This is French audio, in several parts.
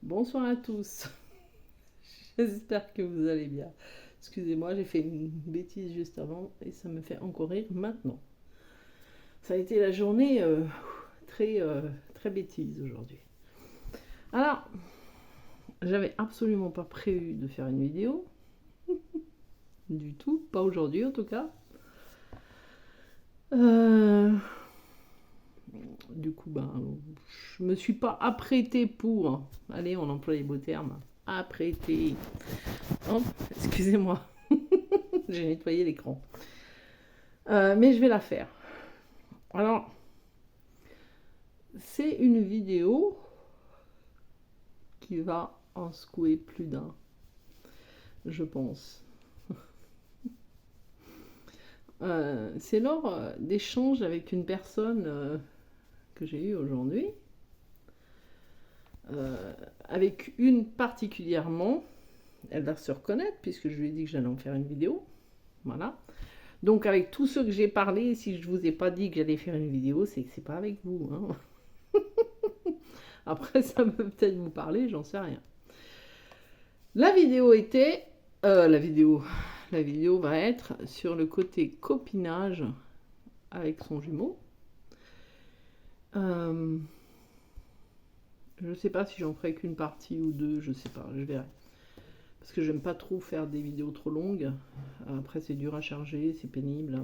Bonsoir à tous, j'espère que vous allez bien. Excusez-moi, j'ai fait une bêtise juste avant et ça me fait encore rire maintenant. Ça a été la journée très bêtise aujourd'hui. Alors, j'avais absolument pas prévu de faire une vidéo, du tout, pas aujourd'hui en tout cas. Du coup, je me suis pas apprêtée pour. Allez, on emploie les beaux termes. Apprêtée. Oh, excusez-moi, j'ai nettoyé l'écran. Mais je vais la faire. Alors, c'est une vidéo qui va en secouer plus d'un, je pense. C'est lors d'échanges avec une personne que j'ai eue aujourd'hui, avec une particulièrement, elle va se reconnaître puisque je lui ai dit que j'allais en faire une vidéo. Voilà. Donc avec tous ceux que j'ai parlé, si je vous ai pas dit que j'allais faire une vidéo, c'est que c'est pas avec vous. Hein. Après, ça peut peut-être vous parler, j'en sais rien. La vidéo était... la vidéo va être sur le côté copinage avec son jumeau. Je ne sais pas si j'en ferai qu'une partie ou deux, je sais pas, je verrai. Parce que j'aime pas trop faire des vidéos trop longues. Après, c'est dur à charger, c'est pénible.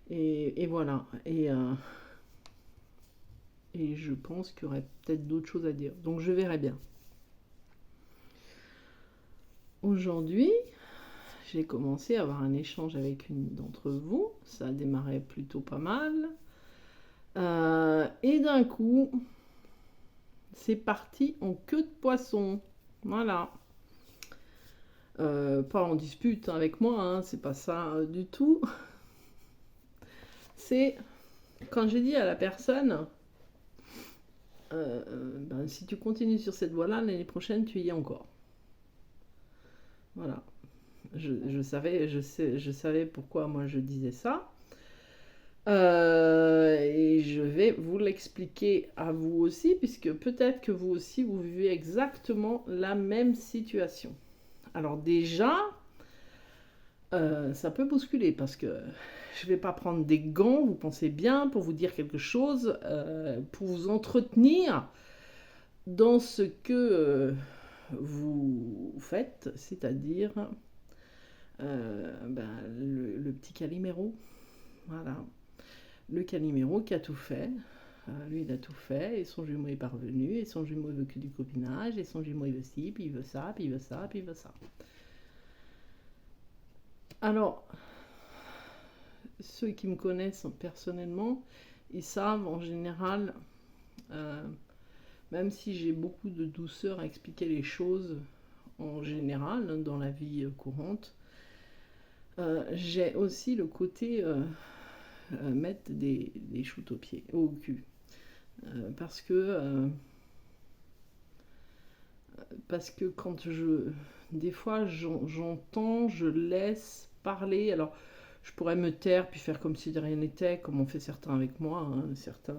Et voilà. Et je pense qu'il y aurait peut-être d'autres choses à dire. Donc je verrai bien. Aujourd'hui, j'ai commencé à avoir un échange avec une d'entre vous. Ça a démarré plutôt pas mal. Et d'un coup, c'est parti en queue de poisson. Voilà. Pas en dispute avec moi, hein, c'est pas ça du tout. C'est quand j'ai dit à la personne, si tu continues sur cette voie-là, l'année prochaine, tu y es encore. Voilà. Je savais pourquoi moi je disais ça. Et je vais vous l'expliquer à vous aussi, puisque peut-être que vous aussi, vous vivez exactement la même situation. Alors déjà, ça peut bousculer, parce que je ne vais pas prendre des gants, vous pensez bien, pour vous dire quelque chose, pour vous entretenir dans ce que vous faites, c'est-à-dire le petit Calimero. Voilà. Le Calimero qui a tout fait. Lui, il a tout fait, et son jumeau est parvenu, et son jumeau il veut que du copinage, et son jumeau il veut ci, puis il veut ça, puis il veut ça, puis il veut ça. Alors, ceux qui me connaissent personnellement, ils savent en général, même si j'ai beaucoup de douceur à expliquer les choses en général dans la vie courante, j'ai aussi le côté mettre des shoots au pied, au cul. Parce que quand des fois j'entends, je laisse parler. Alors je pourrais me taire puis faire comme si de rien n'était, comme ont fait certains avec moi. Hein. Certains,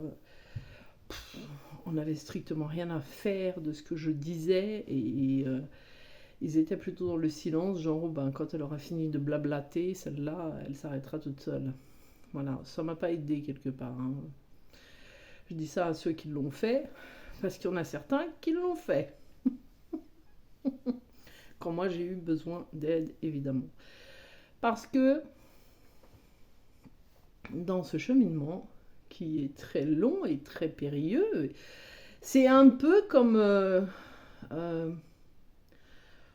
on n'avait strictement rien à faire de ce que je disais, et ils étaient plutôt dans le silence, genre quand elle aura fini de blablater, celle-là, elle s'arrêtera toute seule. Voilà, ça m'a pas aidé quelque part. Hein. Je dis ça à ceux qui l'ont fait, parce qu'il y en a certains qui l'ont fait. Quand moi j'ai eu besoin d'aide, évidemment. Parce que dans ce cheminement, qui est très long et très périlleux, c'est un peu comme...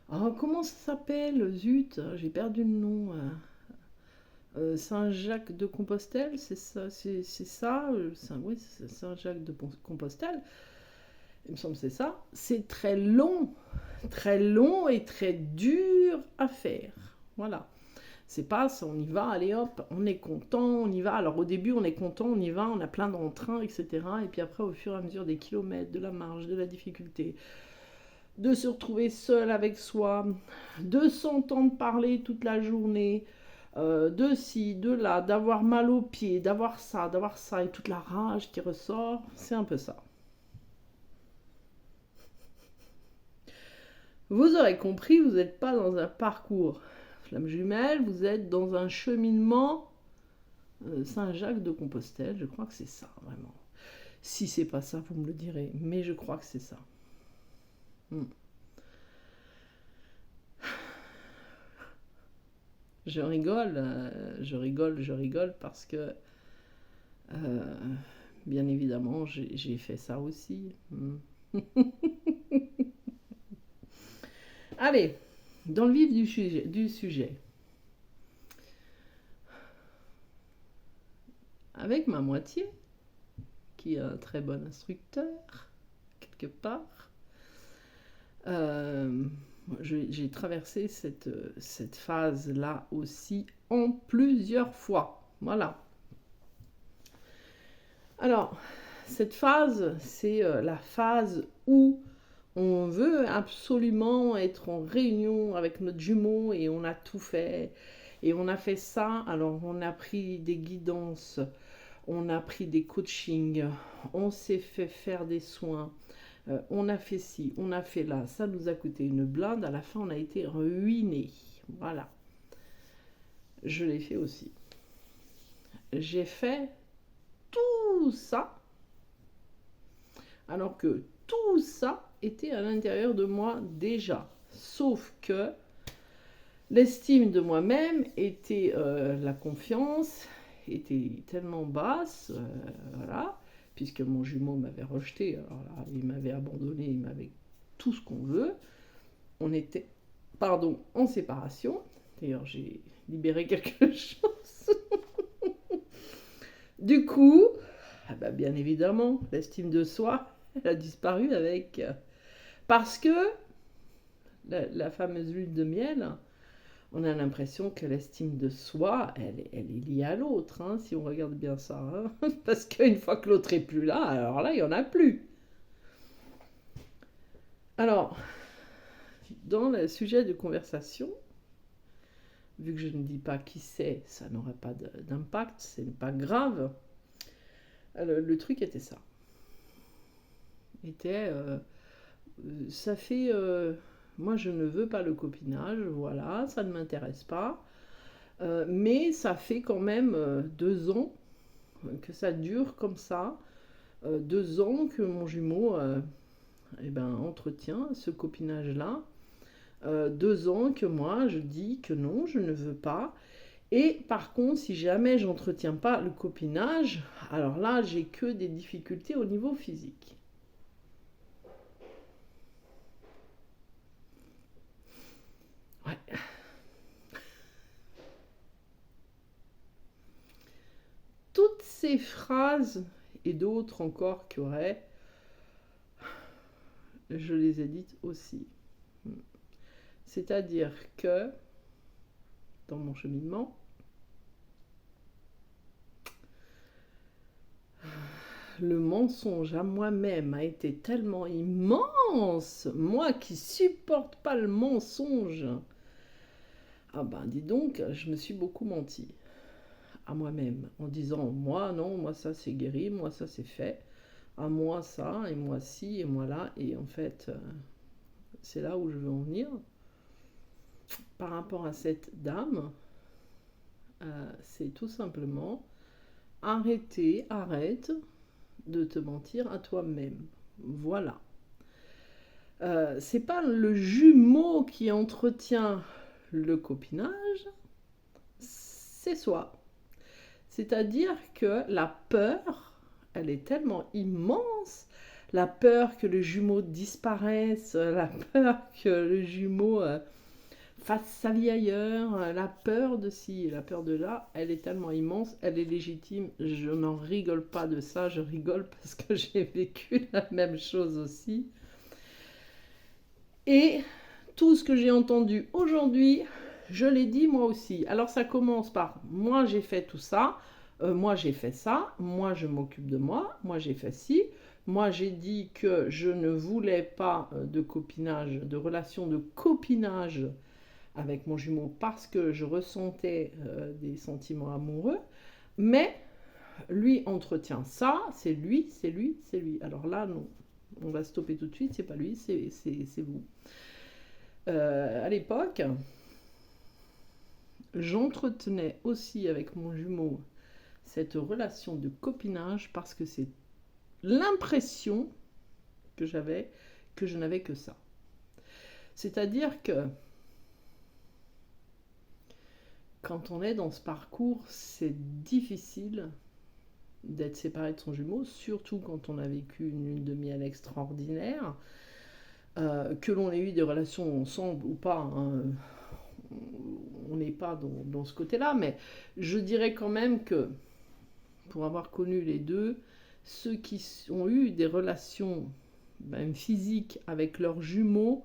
comment ça s'appelle? Zut, j'ai perdu le nom. Saint-Jacques de Compostelle, c'est ça, oui, c'est Saint-Jacques de Compostelle, il me semble que c'est ça. C'est très long et très dur à faire. Voilà. C'est pas ça, on y va, allez hop, on est content, on y va. Alors au début, on est content, on y va, on a plein d'entrain, etc. Et puis après, au fur et à mesure des kilomètres, de la marche, de la difficulté, de se retrouver seul avec soi, de s'entendre parler toute la journée, de ci, de là, d'avoir mal aux pieds, d'avoir ça, et toute la rage qui ressort, c'est un peu ça. Vous aurez compris, vous n'êtes pas dans un parcours flamme jumelle, vous êtes dans un cheminement Saint-Jacques-de-Compostelle, je crois que c'est ça, vraiment. Si c'est pas ça, vous me le direz, mais je crois que c'est ça. Je rigole parce que, bien évidemment, j'ai fait ça aussi. Allez, dans le vif du sujet. Avec ma moitié, qui est un très bon instructeur, quelque part, j'ai traversé cette phase-là aussi en plusieurs fois. Voilà. Alors, cette phase, c'est la phase où on veut absolument être en réunion avec notre jumeau et on a tout fait. Et on a fait ça, alors on a pris des guidances, on a pris des coachings, on s'est fait faire des soins, on a fait ci, on a fait là, ça nous a coûté une blinde, à la fin on a été ruinés. Voilà. Je l'ai fait aussi. J'ai fait tout ça, alors que tout ça était à l'intérieur de moi déjà. Sauf que l'estime de moi-même était, la confiance était tellement basse, voilà, puisque mon jumeau m'avait rejeté, alors là, il m'avait abandonné, il m'avait tout ce qu'on veut. On était, en séparation. D'ailleurs, j'ai libéré quelque chose. Du coup, bien évidemment, l'estime de soi, elle a disparu avec... parce que la fameuse lune de miel, on a l'impression que l'estime de soi, elle est liée à l'autre, hein, si on regarde bien ça. Hein. Parce qu'une fois que l'autre est plus là, alors là, il n'y en a plus. Alors, dans le sujet de conversation, vu que je ne dis pas qui c'est, ça n'aurait pas d'impact, c'est pas grave. Le truc était ça. Ça fait... moi, je ne veux pas le copinage, voilà, ça ne m'intéresse pas. Mais ça fait quand même 2 ans que ça dure comme ça. 2 ans que mon jumeau entretient ce copinage-là. 2 ans que moi, je dis que non, je ne veux pas. Et par contre, si jamais j'entretiens pas le copinage, alors là, j'ai que des difficultés au niveau physique. Ouais. Toutes ces phrases et d'autres encore qu'il y aurait, je les ai dites aussi. C'est-à-dire que, dans mon cheminement, le mensonge à moi-même a été tellement immense, moi qui supporte pas le mensonge. Ah ben dis donc, je me suis beaucoup menti à moi-même en disant moi non, moi ça c'est guéri, moi ça c'est fait, à moi ça et moi ci et moi là, et en fait c'est là où je veux en venir par rapport à cette dame. C'est tout simplement arrête de te mentir à toi-même. Voilà. C'est pas le jumeau qui entretient le copinage, c'est soi. C'est-à-dire que la peur, elle est tellement immense, la peur que le jumeau disparaisse, la peur que le jumeau fasse sa vie ailleurs, la peur de ci, la peur de là, elle est tellement immense, elle est légitime. Je n'en rigole pas de ça, je rigole parce que j'ai vécu la même chose aussi. Et tout ce que j'ai entendu aujourd'hui, je l'ai dit moi aussi. Alors ça commence par moi j'ai fait tout ça, moi j'ai fait ça, moi je m'occupe de moi j'ai fait ci, moi j'ai dit que je ne voulais pas de copinage, de relation de copinage avec mon jumeau parce que je ressentais des sentiments amoureux, mais lui entretient ça, c'est lui. Alors là, non, on va stopper tout de suite, c'est pas lui, c'est vous. À l'époque, j'entretenais aussi avec mon jumeau cette relation de copinage parce que c'est l'impression que j'avais que je n'avais que ça. C'est-à-dire que quand on est dans ce parcours, c'est difficile d'être séparé de son jumeau, surtout quand on a vécu une lune de miel extraordinaire, que l'on ait eu des relations ensemble ou pas, hein, on n'est pas dans ce côté-là, mais je dirais quand même que, pour avoir connu les deux, ceux qui ont eu des relations même physiques avec leurs jumeaux,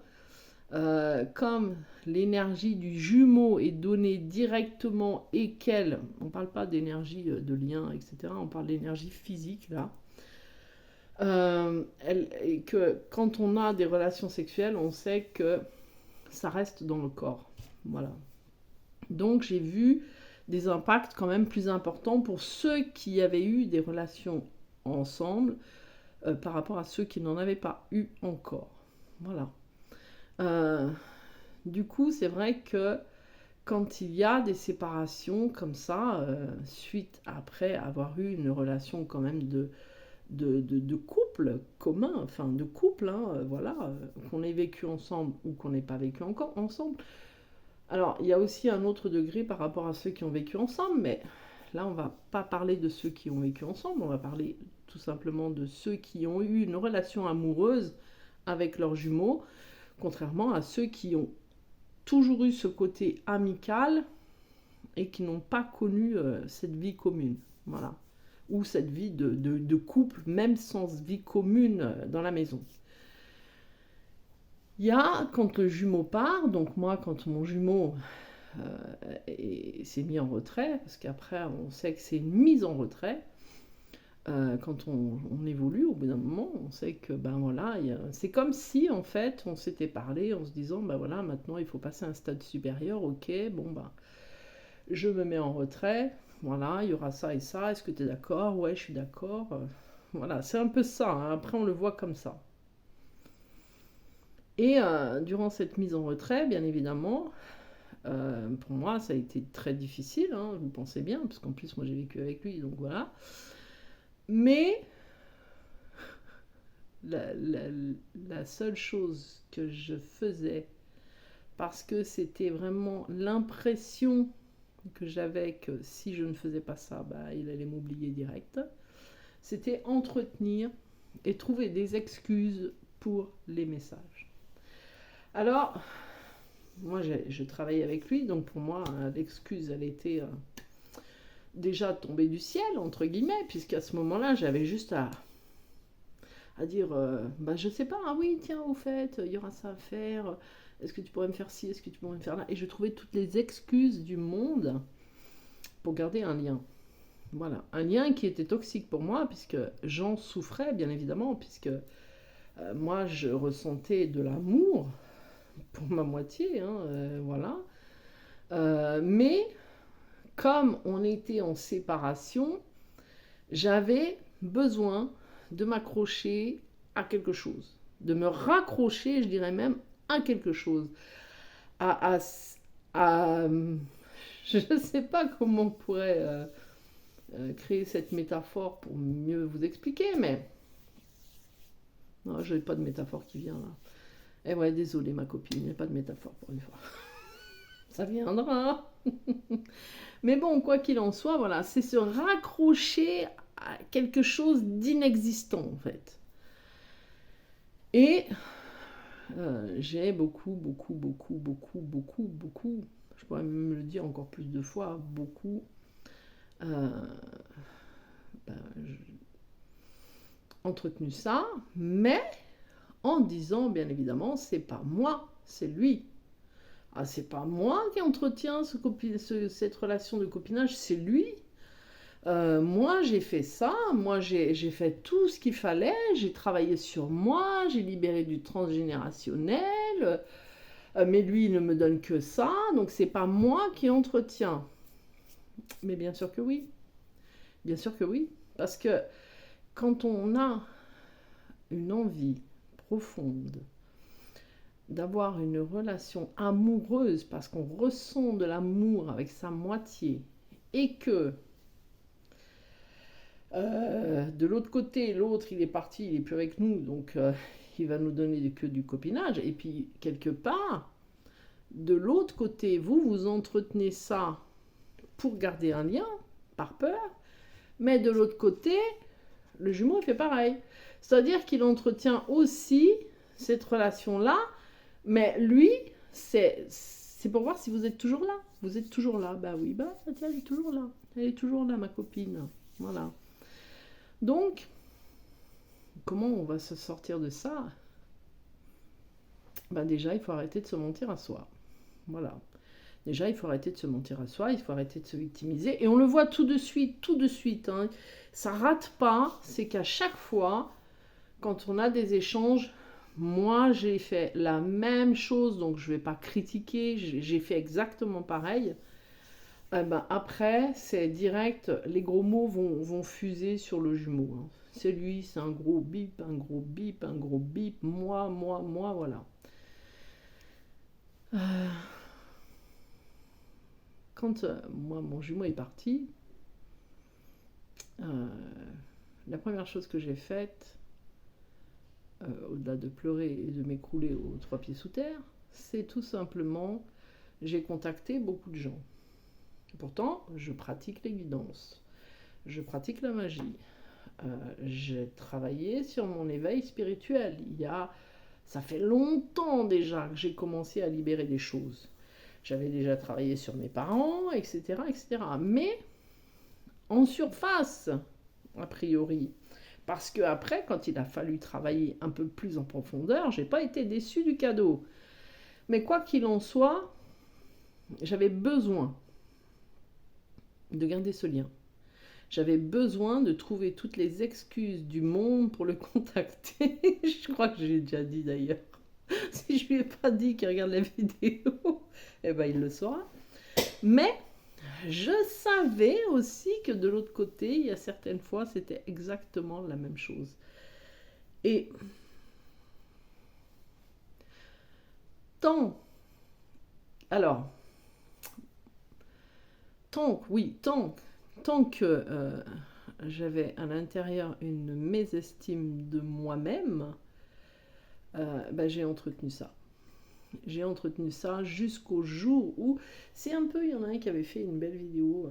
comme l'énergie du jumeau est donnée directement et qu'elle, on ne parle pas d'énergie de lien, etc., on parle d'énergie physique là, et que quand on a des relations sexuelles, on sait que ça reste dans le corps. Voilà. Donc j'ai vu des impacts quand même plus importants pour ceux qui avaient eu des relations ensemble par rapport à ceux qui n'en avaient pas eu encore. Voilà. Du coup, c'est vrai que quand il y a des séparations comme ça, suite après avoir eu une relation quand même de couple commun, enfin de couple, hein, voilà, qu'on ait vécu ensemble ou qu'on n'ait pas vécu encore ensemble. Alors, il y a aussi un autre degré par rapport à ceux qui ont vécu ensemble, mais là, on va pas parler de ceux qui ont vécu ensemble, on va parler tout simplement de ceux qui ont eu une relation amoureuse avec leurs jumeaux, contrairement à ceux qui ont toujours eu ce côté amical et qui n'ont pas connu cette vie commune. Voilà. Ou cette vie de couple, même sans vie commune dans la maison. Il y a, quand le jumeau part, donc moi, quand mon jumeau s'est mis en retrait, parce qu'après, on sait que c'est une mise en retrait, quand on évolue, au bout d'un moment, on sait que, ben voilà, c'est comme si, en fait, on s'était parlé en se disant, ben voilà, maintenant, il faut passer à un stade supérieur, ok, bon, ben, je me mets en retrait, voilà, il y aura ça et ça, est-ce que tu es d'accord? Ouais, je suis d'accord. Voilà, c'est un peu ça, hein. Après on le voit comme ça. Et durant cette mise en retrait, bien évidemment, pour moi ça a été très difficile, hein, vous pensez bien, parce qu'en plus moi j'ai vécu avec lui, donc voilà. Mais la, la- la seule chose que je faisais, parce que c'était vraiment l'impression que j'avais que si je ne faisais pas ça, bah, il allait m'oublier direct, c'était entretenir et trouver des excuses pour les messages. Alors, moi je travaillais avec lui, donc pour moi l'excuse elle était déjà tombée du ciel, entre guillemets, puisqu'à ce moment-là j'avais juste à dire, bah je sais pas, ah oui tiens au fait, il y aura ça à faire, est-ce que tu pourrais me faire ci, est-ce que tu pourrais me faire là, et je trouvais toutes les excuses du monde pour garder un lien. Voilà, un lien qui était toxique pour moi, puisque j'en souffrais, bien évidemment, puisque moi, je ressentais de l'amour pour ma moitié, hein, voilà. Mais comme on était en séparation, j'avais besoin de m'accrocher à quelque chose, de me raccrocher, je dirais même, à quelque chose, à, à, à je ne sais pas comment on pourrait créer cette métaphore pour mieux vous expliquer, mais non, je n'ai pas de métaphore qui vient là. Eh ouais, désolé ma copine, il n'y a pas de métaphore pour une fois. Ça viendra. Mais bon, quoi qu'il en soit, voilà, c'est se raccrocher à quelque chose d'inexistant en fait. Et j'ai beaucoup, je pourrais même le dire encore plus de fois, beaucoup euh, ben, entretenu ça, mais en disant bien évidemment, c'est pas moi, c'est lui. Ah, c'est pas moi qui entretiens cette relation de copinage, c'est lui. Moi, j'ai fait ça, moi, j'ai fait tout ce qu'il fallait, j'ai travaillé sur moi, j'ai libéré du transgénérationnel, mais lui, il ne me donne que ça, donc c'est pas moi qui entretiens. Mais bien sûr que oui, bien sûr que oui, parce que quand on a une envie profonde d'avoir une relation amoureuse parce qu'on ressent de l'amour avec sa moitié et que de l'autre côté, l'autre il est parti, il est plus avec nous, donc il va nous donner que du copinage. Et puis quelque part, de l'autre côté, vous entretenez ça pour garder un lien, par peur, mais de l'autre côté, le jumeau fait pareil. C'est-à-dire qu'il entretient aussi cette relation-là, mais lui, c'est pour voir si vous êtes toujours là. Vous êtes toujours là. Bah oui, bah tiens, elle est toujours là. Elle est toujours là, ma copine. Voilà. Donc, comment on va se sortir de ça? Bah déjà, il faut arrêter de se mentir à soi. Voilà. Déjà, il faut arrêter de se mentir à soi, il faut arrêter de se victimiser. Et on le voit tout de suite. Hein. Ça rate pas, c'est qu'à chaque fois, quand on a des échanges, moi j'ai fait la même chose, donc je ne vais pas critiquer, j'ai fait exactement pareil. Ben, après, c'est direct, les gros mots vont fuser sur le jumeau. Hein. C'est lui, c'est un gros bip, un gros bip, un gros bip, moi, voilà. Quand moi, mon jumeau est parti, la première chose que j'ai faite, au-delà de pleurer et de m'écrouler aux 3 pieds sous terre, c'est tout simplement, j'ai contacté beaucoup de gens. Pourtant, je pratique les guidances, je pratique la magie, j'ai travaillé sur mon éveil spirituel. Ça fait longtemps déjà que j'ai commencé à libérer des choses. J'avais déjà travaillé sur mes parents, etc., etc. Mais en surface, a priori. Parce que après, quand il a fallu travailler un peu plus en profondeur, j'ai pas été déçue du cadeau. Mais quoi qu'il en soit, j'avais besoin de garder ce lien. J'avais besoin de trouver toutes les excuses du monde pour le contacter. Je crois que j'ai déjà dit d'ailleurs. Si je lui ai pas dit qu'il regarde la vidéo, eh ben il le saura. Mais je savais aussi que de l'autre côté, il y a certaines fois, c'était exactement la même chose. Et tant que j'avais à l'intérieur une mésestime de moi-même, ben j'ai entretenu ça. J'ai entretenu ça jusqu'au jour où, c'est un peu, il y en a un qui avait fait une belle vidéo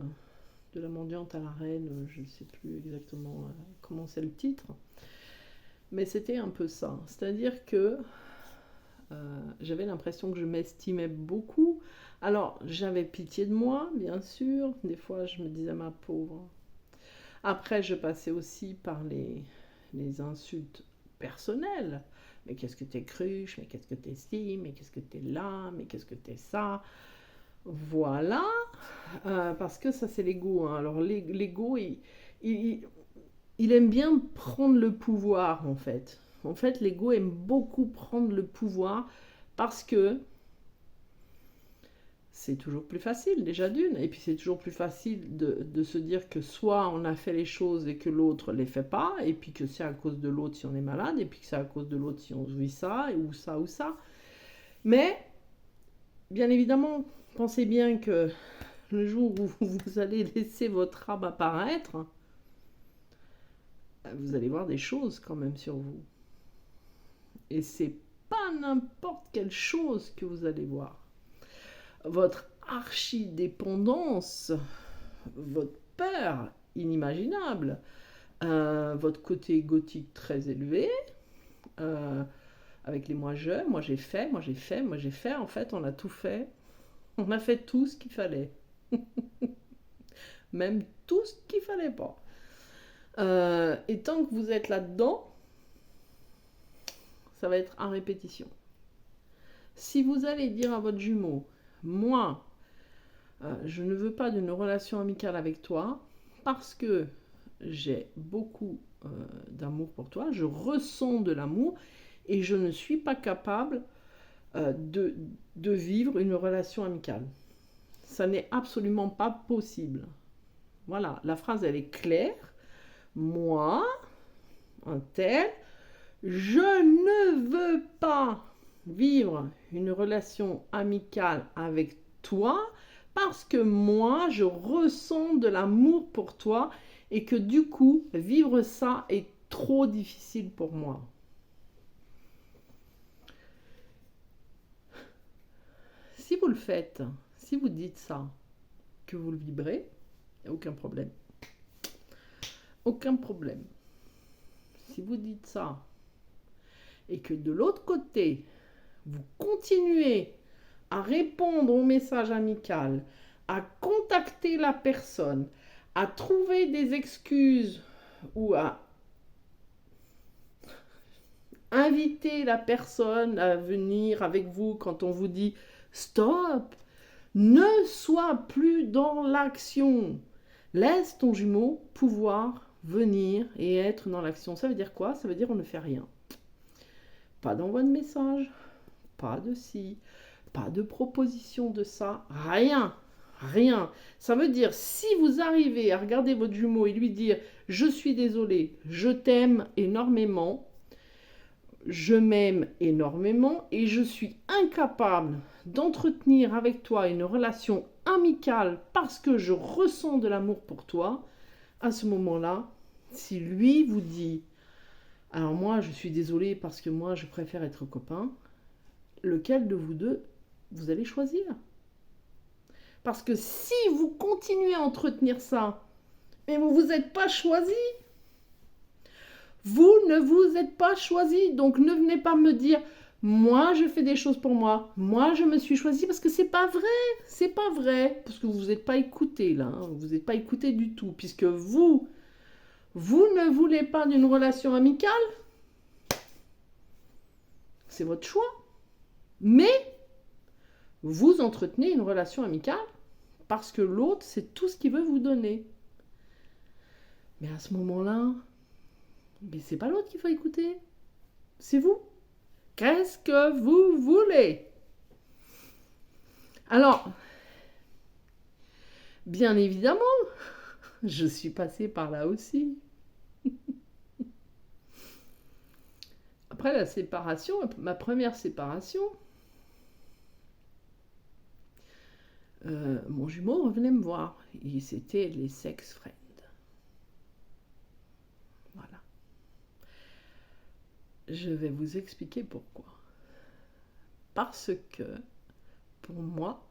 de la mendiante à la reine, je ne sais plus exactement comment c'est le titre, mais c'était un peu ça. C'est-à-dire que j'avais l'impression que je m'estimais beaucoup. Alors, j'avais pitié de moi, bien sûr. Des fois, je me disais, ma pauvre. Après, je passais aussi par les insultes personnelles. Mais qu'est-ce que t'es cruche? Mais qu'est-ce que t'es ci? Mais qu'est-ce que t'es là? Mais qu'est-ce que t'es ça? Voilà. Parce que ça, c'est l'ego. Hein. Alors, l'ego, il aime bien prendre le pouvoir, en fait. En fait, l'ego aime beaucoup prendre le pouvoir parce que c'est toujours plus facile, déjà d'une. Et puis, c'est toujours plus facile de se dire que soit on a fait les choses et que l'autre ne les fait pas, et puis que c'est à cause de l'autre si on est malade, et puis que c'est à cause de l'autre si on vit ça, ou ça, ou ça. Mais, bien évidemment, pensez bien que le jour où vous allez laisser votre âme apparaître, vous allez voir des choses quand même sur vous. Et c'est pas n'importe quelle chose que vous allez voir. Votre archi-dépendance, votre peur inimaginable, votre côté égotique très élevé, avec les moi j'ai fait, en fait on a tout fait, on a fait tout ce qu'il fallait. Même tout ce qu'il fallait pas. Et tant que vous êtes là-dedans, ça va être en répétition. Si vous allez dire à votre jumeau, moi, je ne veux pas d'une relation amicale avec toi parce que j'ai beaucoup d'amour pour toi, je ressens de l'amour et je ne suis pas capable de vivre une relation amicale. Ça n'est absolument pas possible. Voilà, la phrase elle est claire. Moi, un tel, je ne veux pas vivre une relation amicale avec toi parce que moi, je ressens de l'amour pour toi et que du coup, vivre ça est trop difficile pour moi. Si vous le faites, si vous dites ça, que vous le vibrez, il n'y a aucun problème. Aucun problème. Si vous dites ça et que de l'autre côté, vous continuez à répondre au message amical, à contacter la personne, à trouver des excuses ou à inviter la personne à venir avec vous quand on vous dit stop, ne sois plus dans l'action. Laisse ton jumeau pouvoir venir et être dans l'action. Ça veut dire quoi? Ça veut dire on ne fait rien. Pas d'envoi de message, pas de ci, pas de proposition de ça, rien. Rien. Ça veut dire, si vous arrivez à regarder votre jumeau et lui dire « Je suis désolé, je t'aime énormément, je m'aime énormément et je suis incapable d'entretenir avec toi une relation amicale parce que je ressens de l'amour pour toi », à ce moment-là, si lui vous dit « Alors moi, je suis désolé parce que moi, je préfère être copain », lequel de vous deux vous allez choisir? Parce que si vous continuez à entretenir ça, mais vous ne vous êtes pas choisi. Vous ne vous êtes pas choisi. Donc ne venez pas me dire, moi je fais des choses pour moi, moi je me suis choisi, parce que c'est pas vrai. C'est pas vrai. Parce que vous vous êtes pas écouté là. Hein. Vous n'êtes pas écouté du tout. Puisque vous ne voulez pas d'une relation amicale. C'est votre choix. Mais vous entretenez une relation amicale parce que l'autre, c'est tout ce qu'il veut vous donner. Mais à ce moment-là, mais c'est pas l'autre qu'il faut écouter. C'est vous. Qu'est-ce que vous voulez? Alors, bien évidemment, je suis passée par là aussi. Après la séparation, ma première séparation, mon jumeau revenait me voir. Et c'était les sex friends. Voilà. Je vais vous expliquer pourquoi. Parce que, pour moi,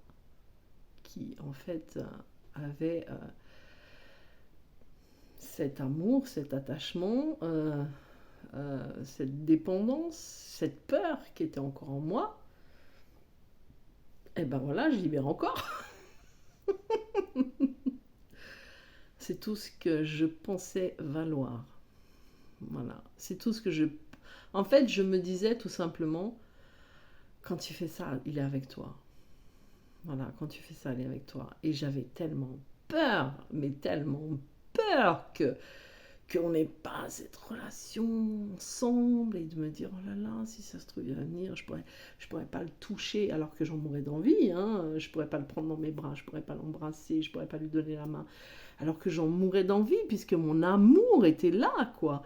qui en fait avait cet amour, cet attachement, cette dépendance, cette peur qui était encore en moi, et ben voilà, je libère encore. C'est tout ce que je pensais valoir. Voilà, c'est tout ce que je... En fait, je me disais tout simplement, quand tu fais ça, il est avec toi. Voilà, quand tu fais ça, il est avec toi. Et j'avais tellement peur, mais tellement peur qu'on n'ait pas cette relation ensemble et de me dire, oh là là, si ça se trouve, il va venir, je pourrais pas le toucher alors que j'en mourrais d'envie, hein. Je pourrais pas le prendre dans mes bras, je pourrais pas l'embrasser, je pourrais pas lui donner la main alors que j'en mourrais d'envie puisque mon amour était là, quoi.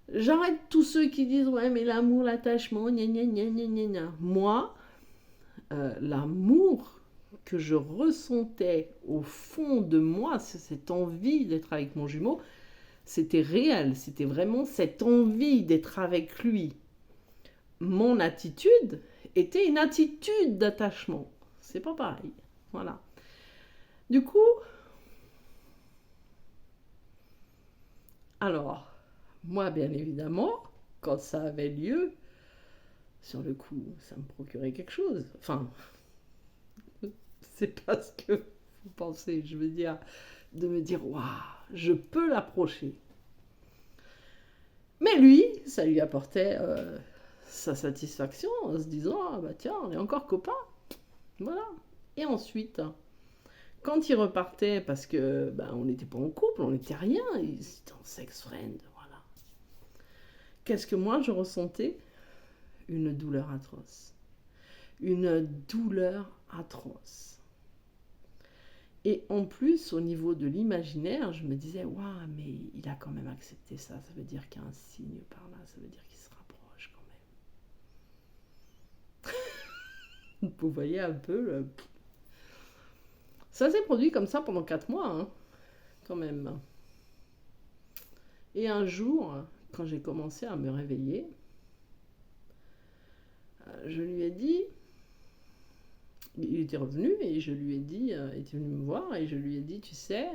J'arrête tous ceux qui disent, ouais, mais l'amour, l'attachement, gna gna gna gna gna gna. Moi, l'amour que je ressentais au fond de moi, cette envie d'être avec mon jumeau, c'était réel, c'était vraiment cette envie d'être avec lui. Mon attitude était une attitude d'attachement. C'est pas pareil. Voilà. Du coup, alors, moi, bien évidemment, quand ça avait lieu, sur le coup, ça me procurait quelque chose. Enfin, c'est pas ce que vous pensez, je veux dire, de me dire, waouh, je peux l'approcher. Mais lui, ça lui apportait sa satisfaction en se disant, ah bah tiens, on est encore copains. Voilà. Et ensuite, quand il repartait, parce que on n'était pas en couple, on n'était rien, c'était en sex friend, voilà. Qu'est-ce que moi je ressentais? Une douleur atroce. Une douleur atroce. Et en plus, au niveau de l'imaginaire, je me disais, waouh, mais il a quand même accepté ça, ça veut dire qu'il y a un signe par là, ça veut dire qu'il se rapproche quand même. Vous voyez un peu Ça s'est produit comme ça pendant 4 mois, hein, quand même. Et un jour, quand j'ai commencé à me réveiller, je lui ai dit, il était revenu et je lui ai dit, il était venu me voir et je lui ai dit, tu sais,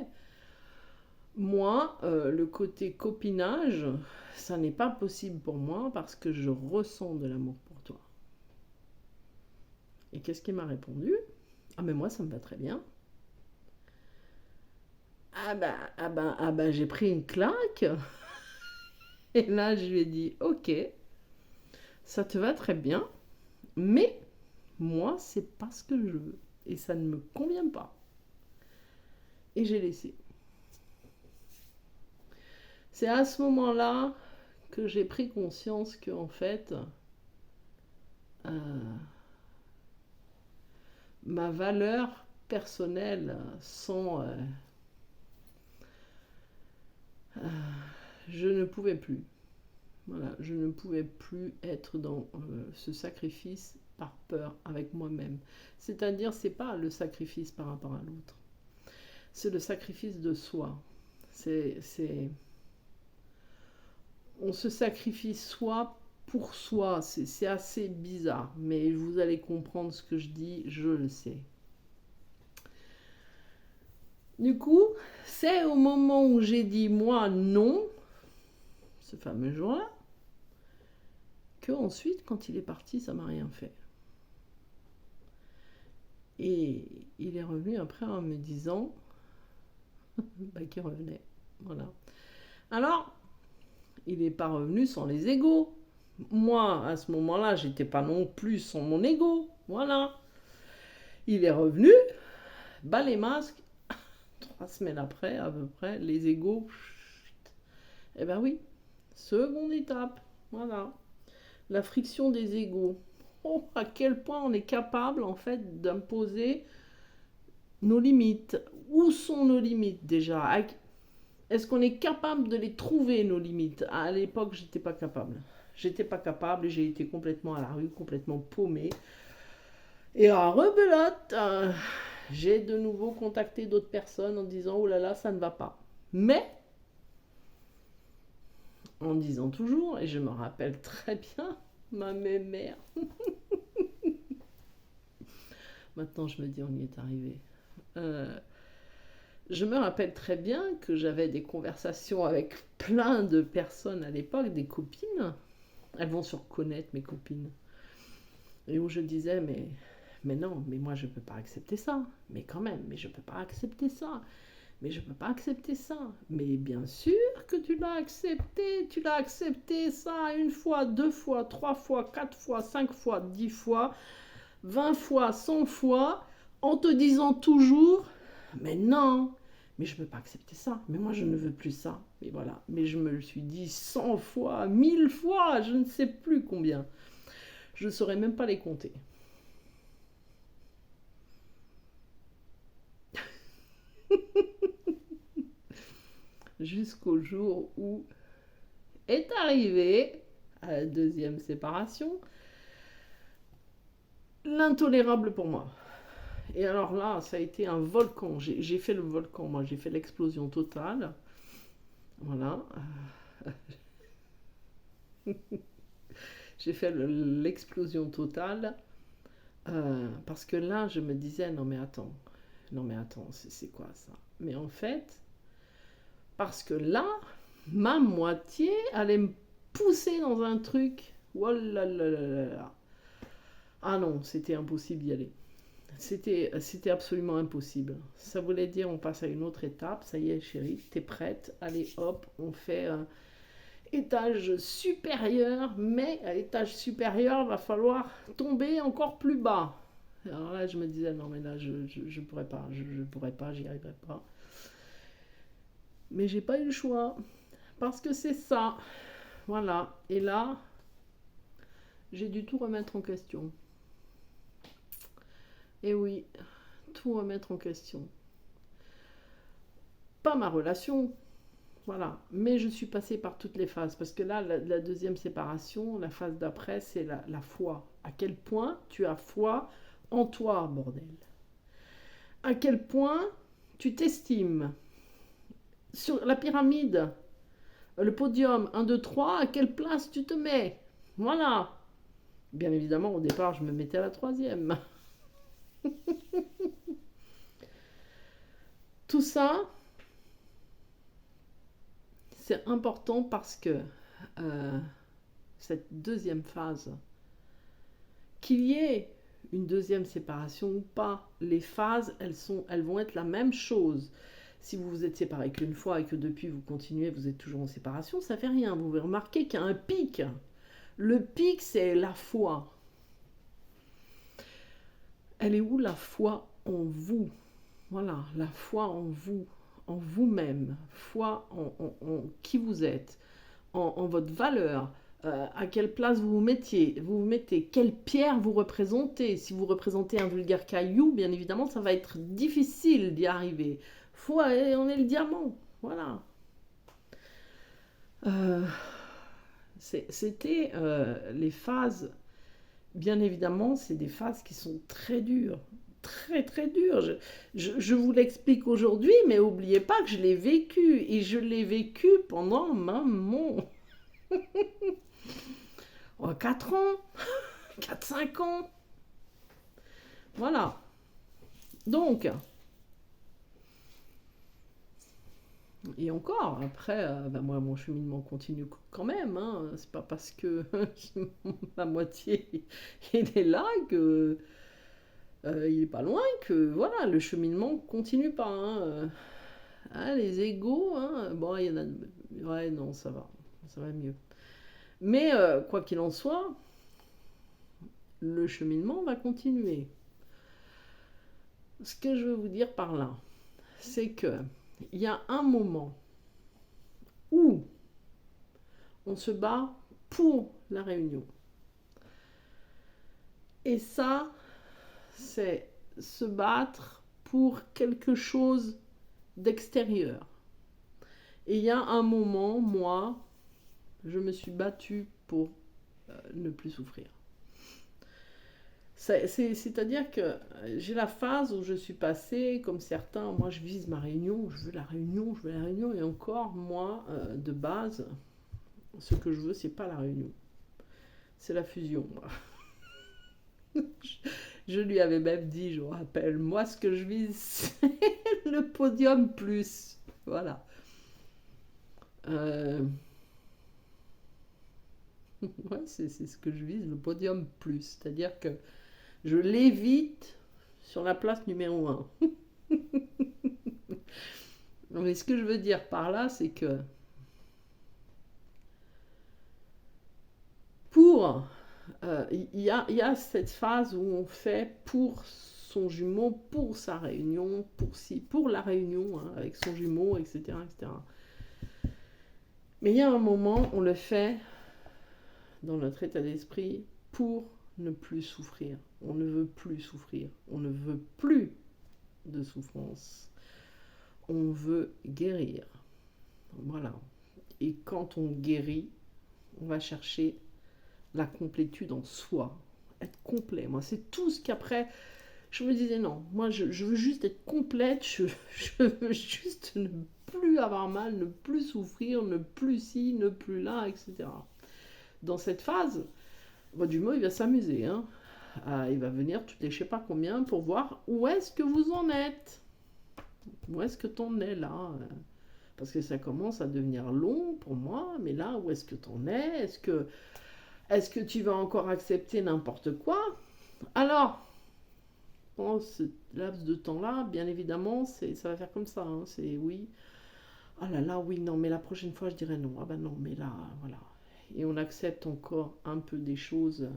moi, le côté copinage, ça n'est pas possible pour moi parce que je ressens de l'amour pour toi. Et qu'est-ce qu'il m'a répondu? Ah mais moi ça me va très bien. Ah bah, j'ai pris une claque. Et là je lui ai dit, ok, ça te va très bien, mais moi c'est pas ce que je veux. Et ça ne me convient pas. Et j'ai laissé. C'est à ce moment-là que j'ai pris conscience que en fait, ma valeur personnelle sans... je ne pouvais plus. Voilà, je ne pouvais plus être dans ce sacrifice par peur avec moi-même. C'est-à-dire, c'est pas le sacrifice par rapport à l'autre. C'est le sacrifice de soi. On se sacrifie soi pour soi. C'est assez bizarre, mais vous allez comprendre ce que je dis, je le sais. Du coup, c'est au moment où j'ai dit moi non, ce fameux jour-là, que ensuite, quand il est parti, ça m'a rien fait. Et il est revenu après en me disant qu'il revenait. Voilà. Alors, il n'est pas revenu sans les égos. Moi, à ce moment-là, j'étais pas non plus sans mon ego. Voilà. Il est revenu, bas les masques. 3 semaines après, à peu près, les égos. Eh ben oui, seconde étape. Voilà. La friction des égos. Oh, à quel point on est capable, en fait, d'imposer nos limites. Où sont nos limites déjà? Est-ce qu'on est capable de les trouver, nos limites? À l'époque, j'étais pas capable. J'étais pas capable et j'ai été complètement à la rue, complètement paumée. Et à rebelote, j'ai de nouveau contacté d'autres personnes en disant oh là là, ça ne va pas. Mais, en disant toujours, et je me rappelle très bien, ma mère. Maintenant, je me dis, on y est arrivé. Je me rappelle très bien que j'avais des conversations avec plein de personnes à l'époque, des copines. Elles vont se reconnaître, mes copines. Et où je disais, mais non, mais moi je ne peux pas accepter ça. Mais quand même, mais je ne peux pas accepter ça. Mais je ne peux pas accepter ça. Mais bien sûr que tu l'as accepté ça 1 fois, 2 fois, 3 fois, 4 fois, 5 fois, 10 fois, 20 fois, 100 fois, en te disant toujours, mais non, mais je ne peux pas accepter ça, mais moi je ne veux plus ça. Mais voilà, mais je me le suis dit 100 fois, 1000 fois, je ne sais plus combien. Je ne saurais même pas les compter. Jusqu'au jour où est arrivé, à la 2e séparation, l'intolérable pour moi. Et alors là, ça a été un volcan. J'ai fait le volcan, moi, j'ai fait l'explosion totale. Voilà. J'ai fait l'explosion totale. Parce que là, je me disais, non mais attends, c'est quoi ça? Mais en fait, parce que là, ma moitié allait me pousser dans un truc. Oh là là là là. Ah non, c'était impossible d'y aller. C'était absolument impossible. Ça voulait dire on passe à une autre étape. Ça y est, chérie, t'es prête? Allez, hop, on fait étage supérieur. Mais à l'étage supérieur, va falloir tomber encore plus bas. Alors là, je me disais non, mais là, je pourrais pas, je pourrais pas, j'y arriverai pas. Mais j'ai pas eu le choix parce que c'est ça. Voilà. Et là, j'ai dû tout remettre en question. Et oui, tout remettre en question. Pas ma relation, voilà. Mais je suis passée par toutes les phases. Parce que là, la 2e séparation, la phase d'après, c'est la foi. À quel point tu as foi en toi, bordel. À quel point tu t'estimes. Sur la pyramide, le podium 1, 2, 3, à quelle place tu te mets? Voilà. Bien évidemment, au départ, je me mettais à la 3e. Tout ça, c'est important parce que cette deuxième phase, qu'il y ait une deuxième séparation ou pas, les phases, elles vont être la même chose. Si vous vous êtes séparés qu'une fois et que depuis vous continuez, vous êtes toujours en séparation, ça fait rien. Vous remarquez qu'il y a un pic. Le pic, c'est la foi. Elle est où la foi en vous? Voilà, la foi en vous, en vous-même, foi en qui vous êtes, en votre valeur, à quelle place vous vous mettez, quelle pierre vous représentez. Si vous représentez un vulgaire caillou, bien évidemment, ça va être difficile d'y arriver. On est le diamant, voilà. C'était les phases, bien évidemment, c'est des phases qui sont très dures. Très très dures. Je vous l'explique aujourd'hui, mais n'oubliez pas que je l'ai vécu. Et je l'ai vécu pendant mon 4 ans, 4-5 ans. Voilà. Donc, et encore, après, moi, mon cheminement continue quand même. Hein. C'est pas parce que ma moitié il est là que il est pas loin que voilà, le cheminement continue pas. Hein. Les égos, hein, bon, il y en a. Ouais, non, ça va mieux. Mais quoi qu'il en soit, le cheminement va continuer. Ce que je veux vous dire par là, c'est que il y a un moment où on se bat pour la réunion. Et ça, c'est se battre pour quelque chose d'extérieur. Et il y a un moment, moi, je me suis battue pour ne plus souffrir. C'est-à-dire que j'ai la phase où je suis passée, comme certains, moi je vise ma réunion, je veux la réunion, et encore, moi, de base, ce que je veux, c'est pas la réunion, c'est la fusion. Je lui avais même dit, je vous rappelle, moi ce que je vise, c'est le podium plus. Voilà. Ouais, c'est ce que je vise, le podium plus. C'est-à-dire que je l'évite sur la place numéro 1. Mais ce que je veux dire par là, c'est que pour... Il y a cette phase où on fait pour son jumeau, pour sa réunion, pour la réunion hein, avec son jumeau, etc., etc. Mais il y a un moment, on le fait dans notre état d'esprit pour ne plus souffrir. On ne veut plus souffrir. On ne veut plus de souffrance. On veut guérir. Voilà. Et quand on guérit, on va chercher la complétude en soi. Être complet. Moi, c'est tout ce qu'après, je me disais non. Moi, je veux juste être complète. Je veux juste ne plus avoir mal, ne plus souffrir, ne plus ci, ne plus là, etc. Dans cette phase, votre jumeau, il va s'amuser. Hein. Il va venir toutes les je sais pas combien pour voir où est-ce que vous en êtes. Où est-ce que t'en es là parce que ça commence à devenir long pour moi, mais là, où est-ce que t'en es? Est-ce que tu vas encore accepter n'importe quoi? Alors, pendant ce laps de temps-là, bien évidemment, ça va faire comme ça. Hein, c'est oui. Ah là là, oui, non, mais la prochaine fois, je dirais non. Ah ben non, mais là, voilà. Et on accepte encore un peu des choses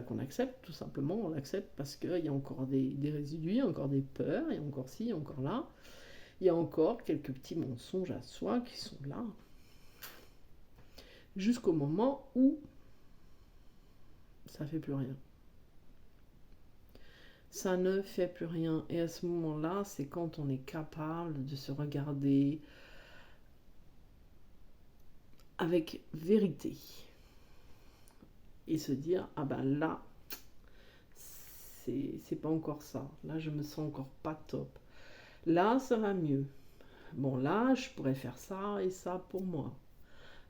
qu'on accepte, tout simplement. On l'accepte parce qu'il y a encore des résidus, il y a encore des peurs, il y a encore ci, il y a encore là. Il y a encore quelques petits mensonges à soi qui sont là. Jusqu'au moment où ça ne fait plus rien. Ça ne fait plus rien. Et à ce moment-là, c'est quand on est capable de se regarder avec vérité. et se dire, ah ben là, c'est pas encore ça. Là, je me sens encore pas top. Là, ça va mieux. Bon, là, je pourrais faire ça et ça pour moi.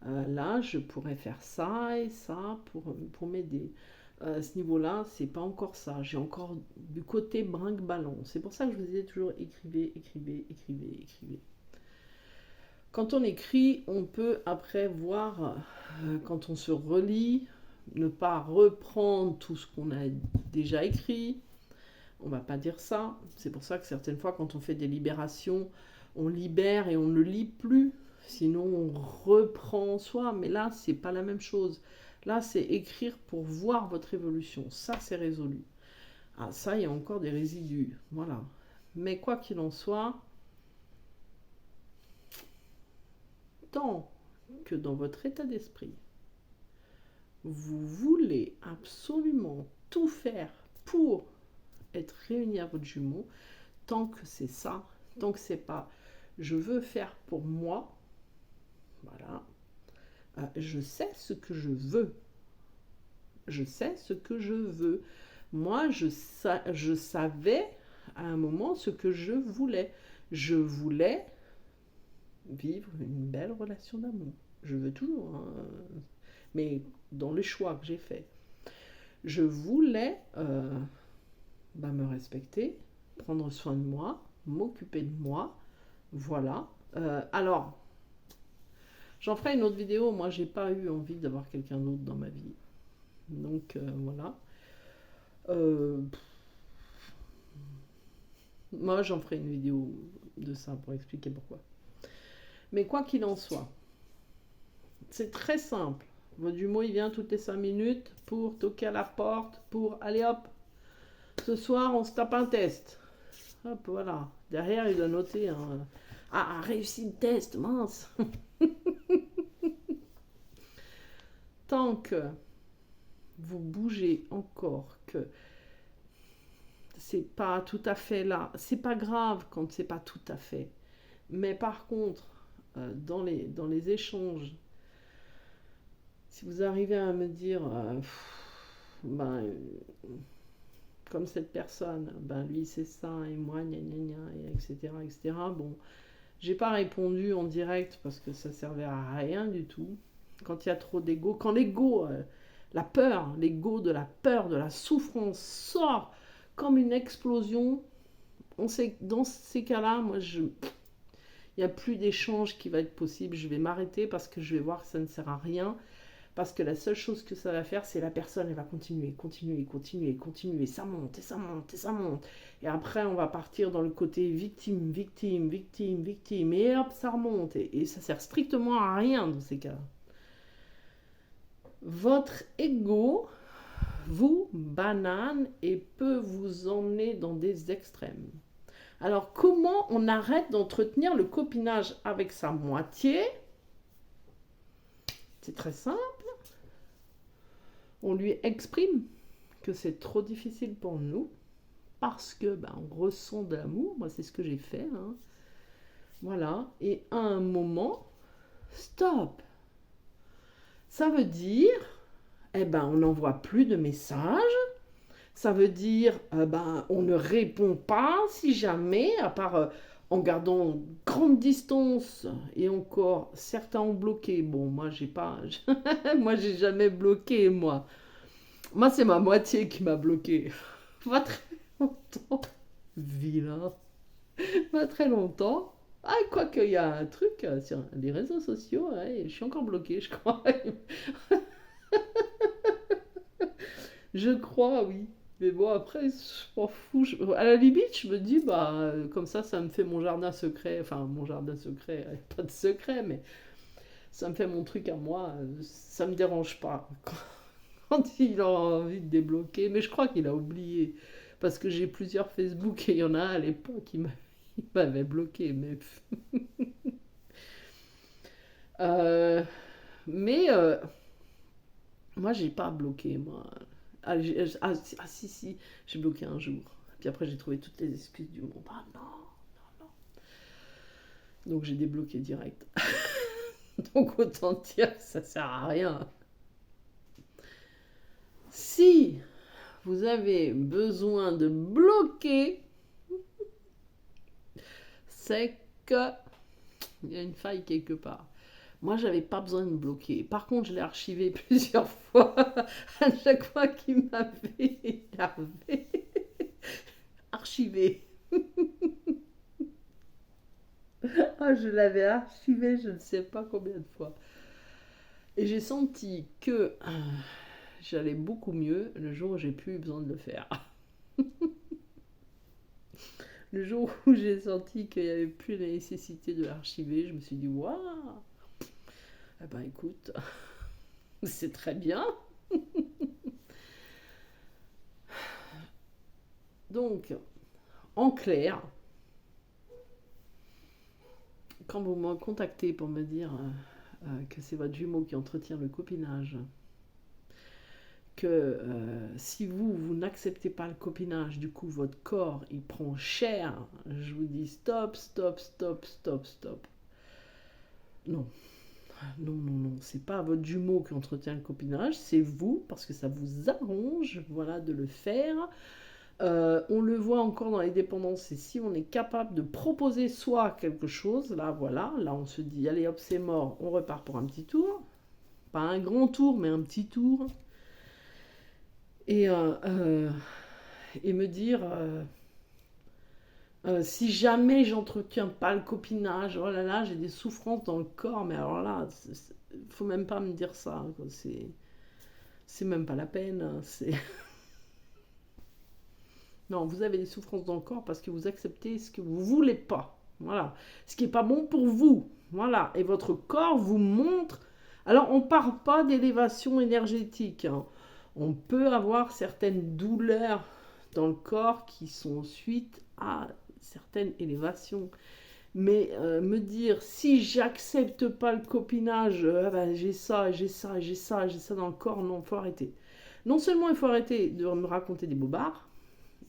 Là, je pourrais faire ça et ça pour m'aider. À ce niveau-là, c'est pas encore ça. J'ai encore du côté brinque-ballon. C'est pour ça que je vous disais toujours écrivez, écrivez, écrivez, écrivez. Quand on écrit, on peut après voir, quand on se relit, ne pas reprendre tout ce qu'on a déjà écrit. On va pas dire ça. C'est pour ça que certaines fois, quand on fait des libérations, on libère et on ne lit plus. Sinon, on reprend soi. Mais là, c'est pas la même chose. Là, c'est écrire pour voir votre évolution. Ça, c'est résolu. Ah, ça, il y a encore des résidus. Voilà. Mais quoi qu'il en soit, tant que dans votre état d'esprit, vous voulez absolument tout faire pour être réuni à votre jumeau, tant que c'est ça, tant que c'est pas je veux faire pour moi, voilà, je sais ce que je veux. Je sais ce que je veux. Moi, je savais à un moment ce que je voulais. Je voulais vivre une belle relation d'amour. Je veux toujours, hein, mais dans les choix que j'ai faits. Je voulais me respecter, prendre soin de moi, m'occuper de moi. Voilà. Alors, j'en ferai une autre vidéo. Moi, j'ai pas eu envie d'avoir quelqu'un d'autre dans ma vie. Donc, voilà. Moi, j'en ferai une vidéo de ça pour expliquer pourquoi. Mais quoi qu'il en soit, c'est très simple. Votre jumeau, il vient toutes les 5 minutes pour toquer à la porte, pour allez hop, ce soir, on se tape un test. Hop, voilà. Derrière, il doit noter un... Ah, réussi le test, mince. Tant que vous bougez encore, que c'est pas tout à fait là, c'est pas grave quand c'est pas tout à fait. Mais par contre, dans les échanges, si vous arrivez à me dire, comme cette personne, lui c'est ça, et moi, gna gna gna, et etc., etc. Bon, j'ai pas répondu en direct parce que ça servait à rien du tout. Quand il y a trop d'ego, quand l'ego, la peur, l'ego de la peur, de la souffrance sort comme une explosion, on sait que dans ces cas-là, il n'y a plus d'échange qui va être possible. Je vais m'arrêter parce que je vais voir que ça ne sert à rien. Parce que la seule chose que ça va faire, c'est la personne, elle va continuer, continuer, continuer, continuer. Ça monte, et ça monte, et ça monte. Et après, on va partir dans le côté victime, victime, victime, victime. Et hop, ça remonte. Et ça sert strictement à rien dans ces cas-là. Votre ego vous banane et peut vous emmener dans des extrêmes. Alors, comment on arrête d'entretenir le copinage avec sa moitié? C'est très simple. On lui exprime que c'est trop difficile pour nous parce que on ressent de l'amour. Moi, c'est ce que j'ai fait. Hein. Voilà. Et à un moment, stop. Ça veut dire, on n'envoie plus de messages. Ça veut dire, on ne répond pas si jamais, à part en gardant grande distance. Et encore, certains ont bloqué. Bon, moi, j'ai pas... moi, j'ai jamais bloqué, moi. Moi, c'est ma moitié qui m'a bloqué. Pas très longtemps. Vilain. Pas très longtemps. Ah, quoique, il y a un truc sur les réseaux sociaux. Ouais, je suis encore bloqué, je crois. Je crois, oui. Mais bon, après, je m'en fous. À la limite, je me dis, comme ça me fait mon jardin secret. Enfin, mon jardin secret, pas de secret, mais ça me fait mon truc à moi. Ça me dérange pas. Quand il a envie de débloquer. Mais je crois qu'il a oublié. Parce que j'ai plusieurs Facebook et il y en a un à l'époque qui m'avait bloqué. Mais, mais moi, j'ai pas bloqué, moi. Si, j'ai bloqué un jour. Puis après, j'ai trouvé toutes les excuses du monde. Ah non, non, non. Donc, j'ai débloqué direct. Donc, autant dire que ça sert à rien. Si vous avez besoin de bloquer, c'est que il y a une faille quelque part. Moi, j'avais pas besoin de bloquer. Par contre, je l'ai archivé plusieurs fois. À chaque fois qu'il m'avait énervé. Archivé. Ah, je l'avais archivé, je ne sais pas combien de fois. Et j'ai senti que j'allais beaucoup mieux le jour où j'ai plus eu besoin de le faire. Le jour où j'ai senti qu'il n'y avait plus la nécessité de l'archiver, je me suis dit, waouh, eh ben écoute, c'est très bien. Donc, en clair, quand vous me contactez pour me dire que c'est votre jumeau qui entretient le copinage, que si vous n'acceptez pas le copinage, du coup votre corps il prend cher, je vous dis stop, stop, stop, stop, stop. Non, non, non, non, c'est pas votre jumeau qui entretient le copinage, c'est vous, parce que ça vous arrange, voilà, de le faire. On le voit encore dans les dépendances, et si on est capable de proposer soi quelque chose, là voilà, là on se dit allez hop c'est mort, on repart pour un petit tour, pas un grand tour mais un petit tour, et, et me dire si jamais j'entretiens pas le copinage, oh là là j'ai des souffrances dans le corps, mais alors là faut même pas me dire ça, c'est même pas la peine, c'est non, vous avez des souffrances dans le corps parce que vous acceptez ce que vous voulez pas. Voilà. Ce qui n'est pas bon pour vous. Voilà. Et votre corps vous montre. Alors, on ne parle pas d'élévation énergétique, hein. On peut avoir certaines douleurs dans le corps qui sont suite à certaines élévations. Mais me dire, si j'accepte pas le copinage, ben, j'ai ça, j'ai ça, j'ai ça, j'ai ça dans le corps, non, il faut arrêter. Non seulement il faut arrêter de me raconter des bobards,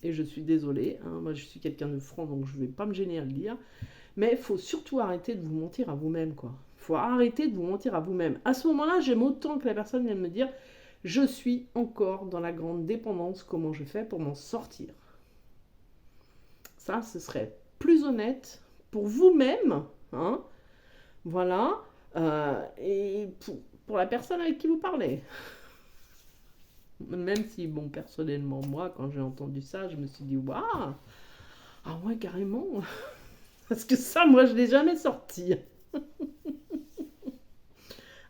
et je suis désolée, hein, moi je suis quelqu'un de franc donc je ne vais pas me gêner à le dire, mais il faut surtout arrêter de vous mentir à vous-même, quoi. Il faut arrêter de vous mentir à vous-même. À ce moment-là, j'aime autant que la personne vienne me dire je suis encore dans la grande dépendance, comment je fais pour m'en sortir. Ça, ce serait plus honnête pour vous-même, hein, voilà, et pour la personne avec qui vous parlez. Même si, bon, personnellement, moi, quand j'ai entendu ça, je me suis dit, waouh, ah ouais, carrément. Parce que ça, moi, je ne l'ai jamais sorti.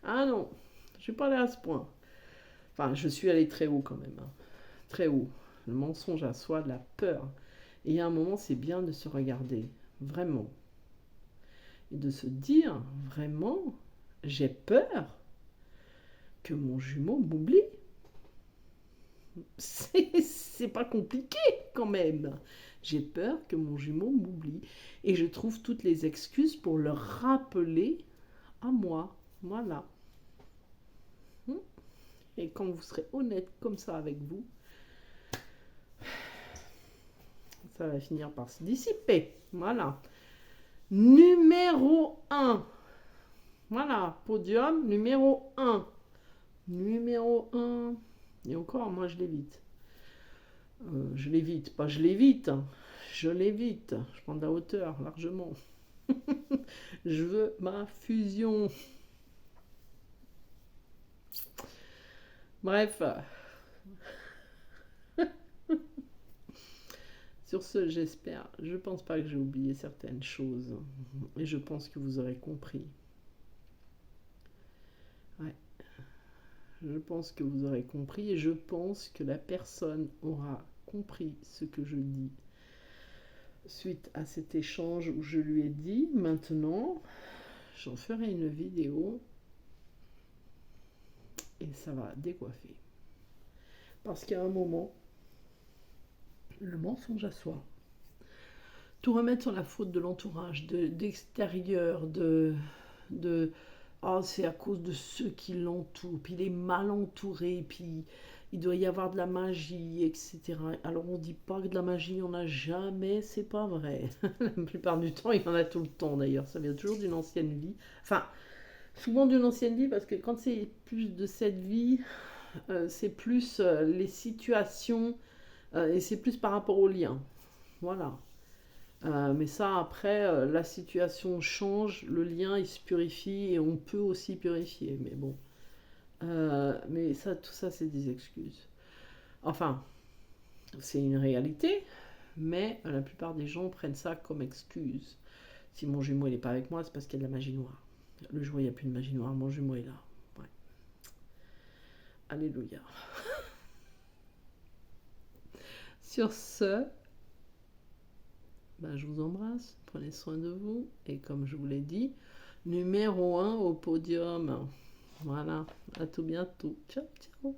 Ah non, je suis pas allée à ce point. Enfin, je suis allée très haut quand même, hein. Très haut. Le mensonge à soi, de la peur. Et il y a un moment, c'est bien de se regarder, vraiment. Et de se dire, vraiment, j'ai peur que mon jumeau m'oublie. C'est pas compliqué quand même. J'ai peur que mon jumeau m'oublie. Et je trouve toutes les excuses pour le rappeler à moi. Voilà. Et quand vous serez honnête comme ça avec vous, ça va finir par se dissiper. Voilà. Numéro 1. Voilà, podium numéro 1. Numéro 1. Et encore, moi je l'évite. Je l'évite, pas je l'évite. Je l'évite. Je prends de la hauteur largement. Je veux ma fusion. Bref. Sur ce, j'espère. Je pense pas que j'ai oublié certaines choses. Et je pense que vous aurez compris. Ouais. Je pense que vous aurez compris et je pense que la personne aura compris ce que je dis suite à cet échange où je lui ai dit maintenant j'en ferai une vidéo et ça va décoiffer. Parce qu'à un moment, le mensonge à soi, tout remettre sur la faute de l'entourage, d'extérieur, de oh, c'est à cause de ceux qui l'entourent, puis il est mal entouré, puis il doit y avoir de la magie, etc. Alors on dit pas que de la magie, il n'y en a jamais, c'est pas vrai. La plupart du temps, il y en a tout le temps d'ailleurs, ça vient toujours d'une ancienne vie. Enfin, souvent d'une ancienne vie, parce que quand c'est plus de cette vie, c'est plus les situations et c'est plus par rapport aux liens. Voilà. Mais ça, après, la situation change, le lien il se purifie et on peut aussi purifier. Mais bon. Mais ça, tout ça, c'est des excuses. Enfin, c'est une réalité, mais la plupart des gens prennent ça comme excuse. Si mon jumeau il n'est pas avec moi, c'est parce qu'il y a de la magie noire. Le jour où il n'y a plus de magie noire, mon jumeau est là. Ouais. Alléluia. Sur ce, ben, je vous embrasse, prenez soin de vous, et comme je vous l'ai dit, numéro 1 au podium. Voilà, à tout bientôt. Ciao, ciao.